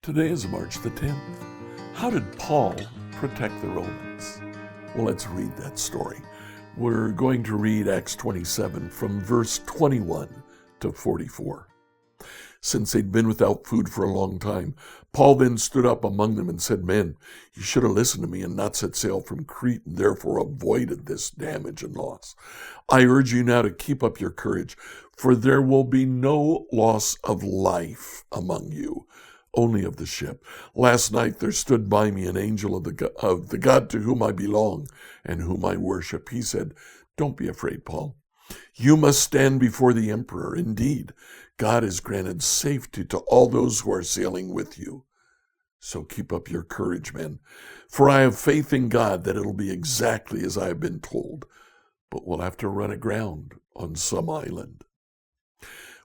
Today is March the 10th. How did Paul protect the Romans? Well, let's read that story. We're going to read Acts 27 from verse 21 to 44. Since they'd been without food for a long time, Paul then stood up among them and said, "Men, you should have listened to me and not set sail from Crete and therefore avoided this damage and loss. I urge you now to keep up your courage, for there will be no loss of life among you, only of the ship. Last night there stood by me an angel of the God to whom I belong and whom I worship. He said, 'Don't be afraid, Paul. You must stand before the emperor. Indeed, God has granted safety to all those who are sailing with you. So keep up your courage, men, for I have faith in God that it'll be exactly as I have been told, but we'll have to run aground on some island.'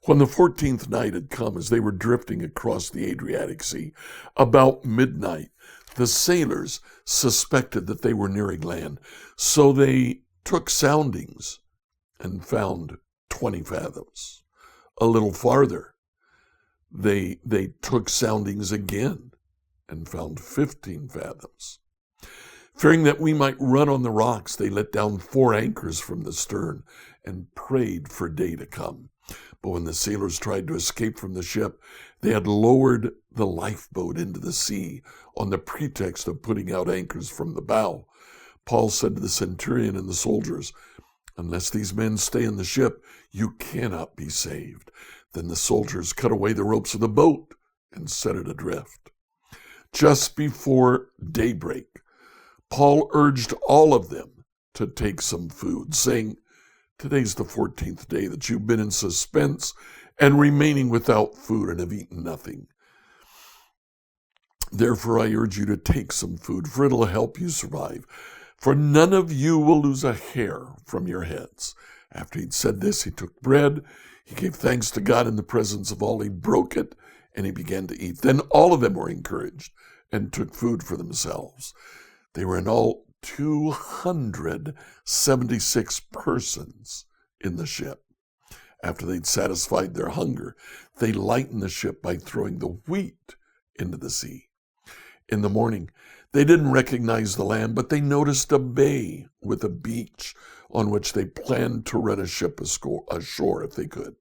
When the 14th night had come, as they were drifting across the Adriatic Sea, about midnight, the sailors suspected that they were nearing land. So they took soundings and found 20 fathoms. A little farther, they took soundings again and found 15 fathoms. Fearing that we might run on the rocks, they let down 4 anchors from the stern and prayed for day to come. But when the sailors tried to escape from the ship, they had lowered the lifeboat into the sea on the pretext of putting out anchors from the bow. Paul said to the centurion and the soldiers, 'Unless these men stay in the ship, you cannot be saved.' Then the soldiers cut away the ropes of the boat and set it adrift. Just before daybreak, Paul urged all of them to take some food, saying, 'Today's the 14th day that you've been in suspense and remaining without food and have eaten nothing. Therefore, I urge you to take some food, for it'll help you survive. For none of you will lose a hair from your heads.' After he'd said this, he took bread, he gave thanks to God in the presence of all, he broke it, and he began to eat. Then all of them were encouraged and took food for themselves. They were in all 276 persons in the ship. After they'd satisfied their hunger, they lightened the ship by throwing the wheat into the sea. In the morning, they didn't recognize the land, but they noticed a bay with a beach on which they planned to run a ship ashore if they could.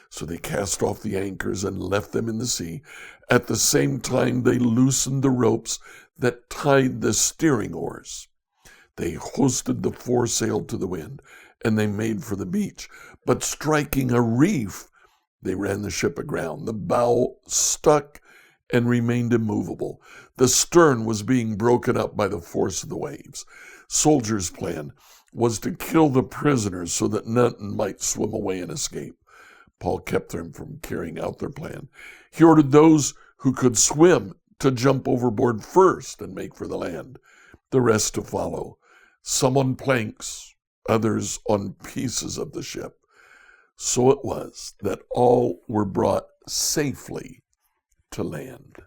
So they cast off the anchors and left them in the sea. At the same time, they loosened the ropes that tied the steering oars. They hoisted the foresail to the wind, and they made for the beach. But striking a reef, they ran the ship aground. The bow stuck and remained immovable. The stern was being broken up by the force of the waves. Soldiers' plan was to kill the prisoners so that none might swim away and escape. Paul kept them from carrying out their plan. He ordered those who could swim to jump overboard first and make for the land, the rest to follow, some on planks, others on pieces of the ship. So it was that all were brought safely to land.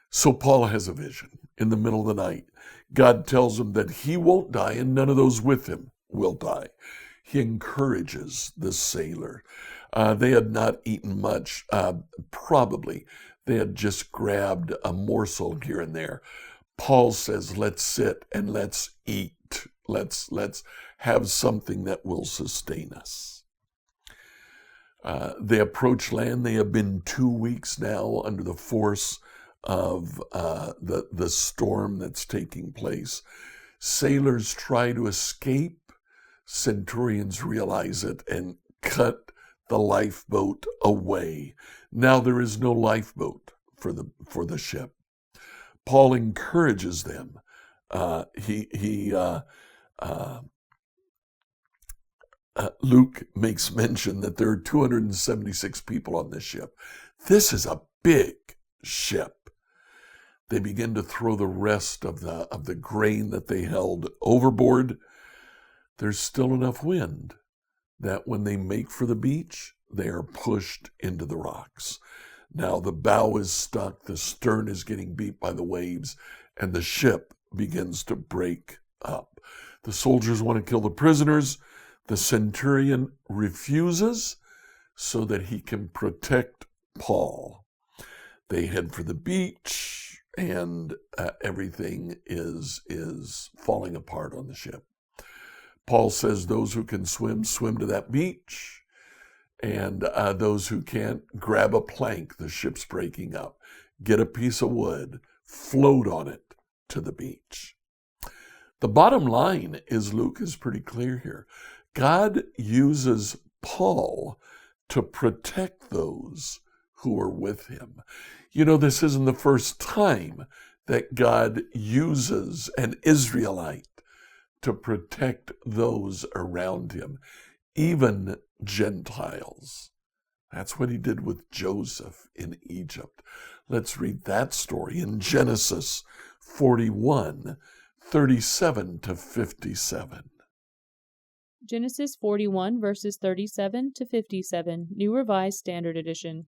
So Paul has a vision. In the middle of the night, God tells him that he won't die and none of those with him will die. He encourages the sailor. They had not eaten much, probably. They had just grabbed a morsel here and there. Paul says, "Let's sit and let's eat. Let's have something that will sustain us." They approach land. They have been 2 weeks now under the force of the storm that's taking place. Sailors try to escape. Centurions realize it and cut the lifeboat away. Now there is no lifeboat for the ship. Paul encourages them. Luke makes mention that there are 276 people on this ship. This is a big ship. They begin to throw the rest of the grain that they held overboard. There's still enough wind that when they make for the beach, they are pushed into the rocks. Now the bow is stuck, the stern is getting beat by the waves, and the ship begins to break up. The soldiers want to kill the prisoners. The centurion refuses so that he can protect Paul. They head for the beach, and everything is falling apart on the ship. Paul says those who can swim, swim to that beach, and those who can't, grab a plank, the ship's breaking up, get a piece of wood, float on it to the beach. The bottom line is Luke is pretty clear here. God uses Paul to protect those who are with him. You know, this isn't the first time that God uses an Israelite to protect those around him, even Gentiles. That's what he did with Joseph in Egypt. Let's read that story in Genesis 41, 37 to 57. Genesis 41, verses 37 to 57, New Revised Standard Edition.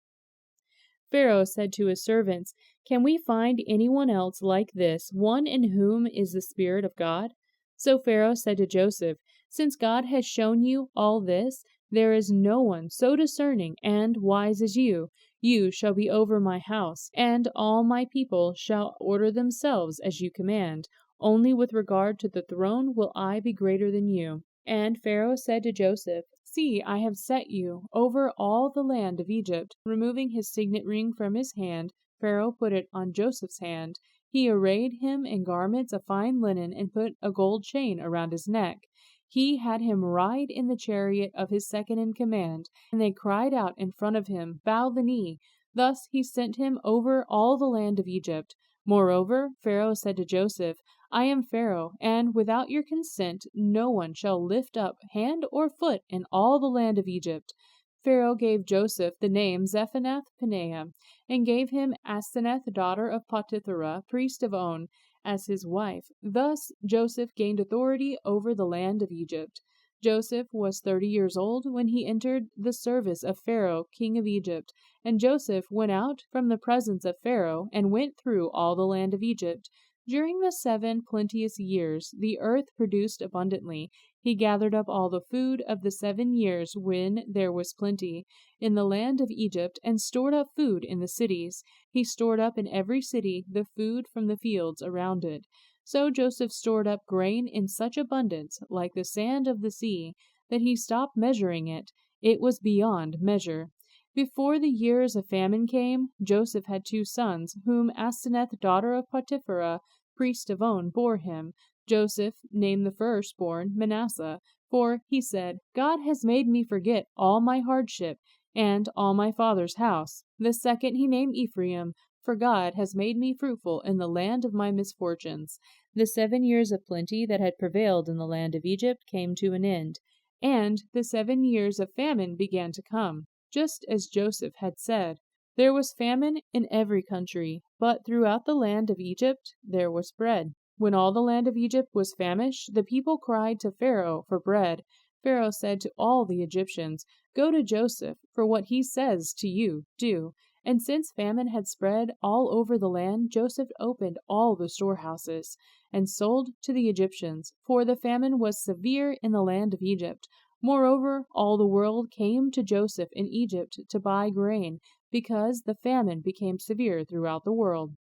Pharaoh said to his servants, "Can we find anyone else like this, one in whom is the Spirit of God?" So Pharaoh said to Joseph, "Since God has shown you all this, there is no one so discerning and wise as you. You shall be over my house, and all my people shall order themselves as you command. Only with regard to the throne will I be greater than you." And Pharaoh said to Joseph, "See, I have set you over all the land of Egypt." Removing his signet ring from his hand, Pharaoh put it on Joseph's hand. He arrayed him in garments of fine linen and put a gold chain around his neck. He had him ride in the chariot of his second in command, and they cried out in front of him, "Bow the knee." Thus he sent him over all the land of Egypt. Moreover, Pharaoh said to Joseph, "I am Pharaoh, and without your consent no one shall lift up hand or foot in all the land of Egypt." Pharaoh gave Joseph the name Zaphenath-Paneah, and gave him Asenath, daughter of Potipharah, priest of On, as his wife. Thus Joseph gained authority over the land of Egypt. Joseph was 30 years old when he entered the service of Pharaoh, king of Egypt. And Joseph went out from the presence of Pharaoh and went through all the land of Egypt. During the 7 plenteous years the earth produced abundantly. He gathered up all the food of the 7 years when there was plenty in the land of Egypt, and stored up food in the cities. He stored up in every city the food from the fields around it. So Joseph stored up grain in such abundance, like the sand of the sea, that he stopped measuring it. It was beyond measure. Before the years of famine came, Joseph had 2 sons, whom Asenath, daughter of Potipharah, priest of On, bore him. Joseph named the firstborn Manasseh, for he said, "God has made me forget all my hardship and all my father's house." The second he named Ephraim, for God has made me fruitful in the land of my misfortunes. The 7 years of plenty that had prevailed in the land of Egypt came to an end, and the 7 years of famine began to come. Just as Joseph had said, there was famine in every country, but throughout the land of Egypt there was bread. When all the land of Egypt was famished, the people cried to Pharaoh for bread. Pharaoh said to all the Egyptians, "Go to Joseph, for what he says to you, do." And since famine had spread all over the land, Joseph opened all the storehouses and sold to the Egyptians, for the famine was severe in the land of Egypt. Moreover, all the world came to Joseph in Egypt to buy grain, because the famine became severe throughout the world.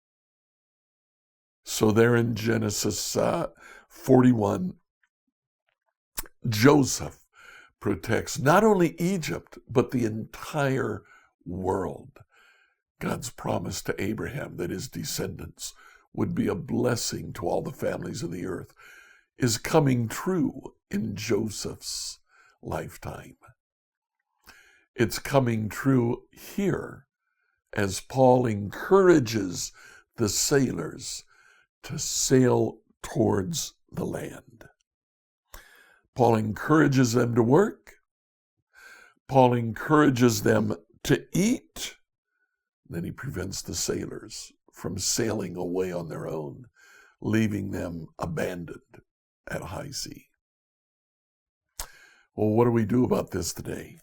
So there in Genesis 41, Joseph protects not only Egypt, but the entire world. God's promise to Abraham that his descendants would be a blessing to all the families of the earth is coming true in Joseph's lifetime. It's coming true here as Paul encourages the sailors to sail towards the land. Paul encourages them to work. Paul encourages them to eat. Then he prevents the sailors from sailing away on their own, leaving them abandoned at high sea. Well, what do we do about this today?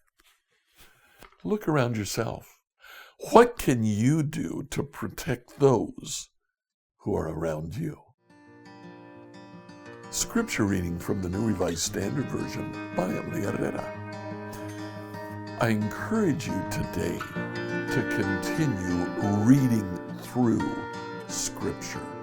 Look around yourself. What can you do to protect those who are around you? Scripture reading from the New Revised Standard Version by Emily Herrera. I encourage you today to continue reading through Scripture.